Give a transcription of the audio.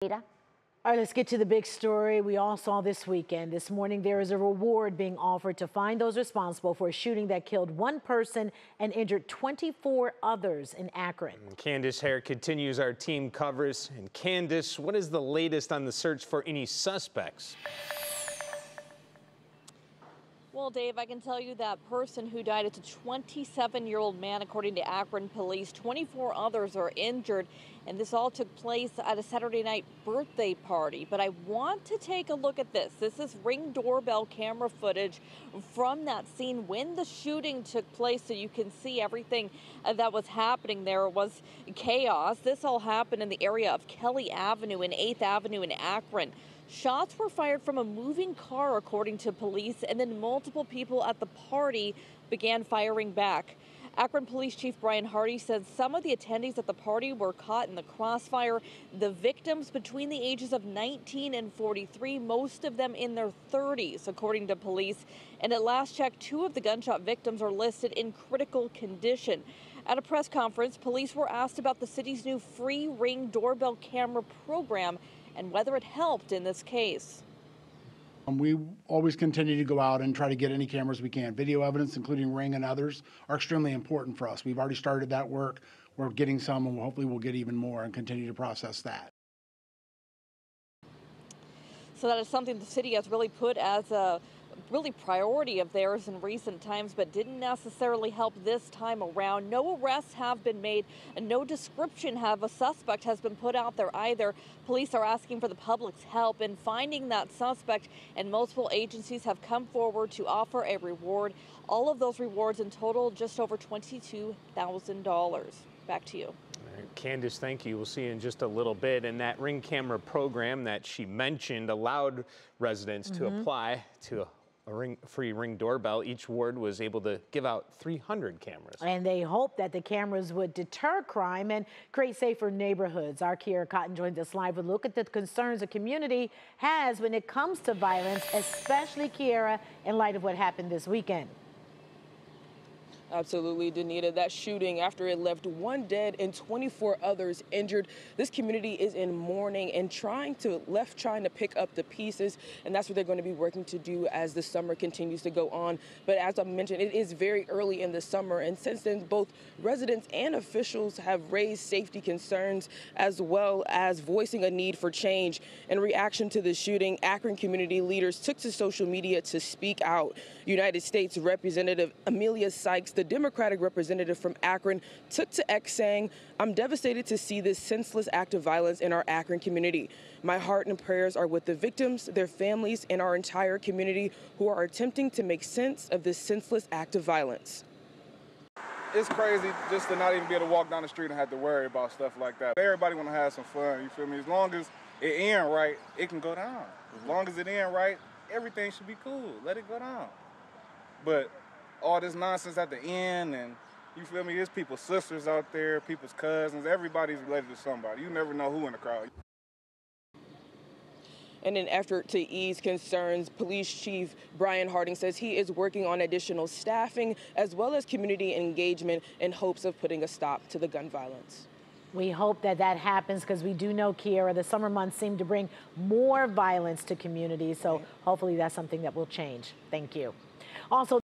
Rita? All right, let's get to the big story we all saw this weekend. This morning, there is a reward being offered to find those responsible for a shooting that killed one person and injured 24 others in Akron. Candace Hare continues our team coverage. And Candace, what is the latest on the search for any suspects? Well, Dave, I can tell you that person who died, it's a 27-year-old man, according to Akron police. 24 others are injured, and this all took place at a Saturday night birthday party. But I want to take a look at this. This is Ring doorbell camera footage from that scene when the shooting took place, so you can see everything that was happening there. It was chaos. This all happened in the area of Kelly Avenue and 8th Avenue in Akron. Shots were fired from a moving car, according to police, and then multiple people at the party began firing back. Akron Police Chief Brian Hardy said some of the attendees at the party were caught in the crossfire. The victims between the ages of 19 and 43, most of them in their 30s, according to police. And at last check, 2 of the gunshot victims are listed in critical condition. At a press conference, police were asked about the city's new free Ring doorbell camera program and whether it helped in this case. We always continue to go out and try to get any cameras we can. Video evidence, including Ring and others, are extremely important for us. We've already started that work. We're getting some, and hopefully we'll get even more and continue to process that. So that is something the city has really put as a priority of theirs in recent times, but didn't necessarily help this time around. No arrests have been made, and no description of a suspect has been put out there either. Police are asking for the public's help in finding that suspect, and multiple agencies have come forward to offer a reward. All of those rewards in total, just over $22,000. Back to you. Candace, thank you. We'll see you in just a little bit. And that Ring camera program that she mentioned allowed residents to apply to a free Ring doorbell. Each ward was able to give out 300 cameras. And they hope that the cameras would deter crime and create safer neighborhoods. Our Kiera Cotton joins us live with a look at the concerns the community has when it comes to violence, especially, Kiera, in light of what happened this weekend. Absolutely, Danita. That shooting, after it left 1 dead and 24 others injured, this community is in mourning and trying to pick up the pieces, and that's what they're going to be working to do as the summer continues to go on. But as I mentioned, it is very early in the summer, and since then, both residents and officials have raised safety concerns as well as voicing a need for change. In reaction to the shooting, Akron community leaders took to social media to speak out. United States Representative Amelia Sykes, the Democratic representative from Akron, took to X saying, "I'm devastated to see this senseless act of violence in our Akron community. My heart and prayers are with the victims, their families, and our entire community who are attempting to make sense of this senseless act of violence." It's crazy just to not even be able to walk down the street and have to worry about stuff like that. Everybody want to have some fun, you feel me? As long as it end right, it can go down. As long as it end right, everything should be cool. Let it go down. But all this nonsense at the end, and you feel me, there's people's sisters out there, people's cousins, everybody's related to somebody. You never know who in the crowd. In an effort to ease concerns, Police Chief Brian Harding says he is working on additional staffing as well as community engagement in hopes of putting a stop to the gun violence. We hope that that happens, because we do know, Kiera, the summer months seem to bring more violence to communities, so hopefully that's something that will change. Thank you. Also,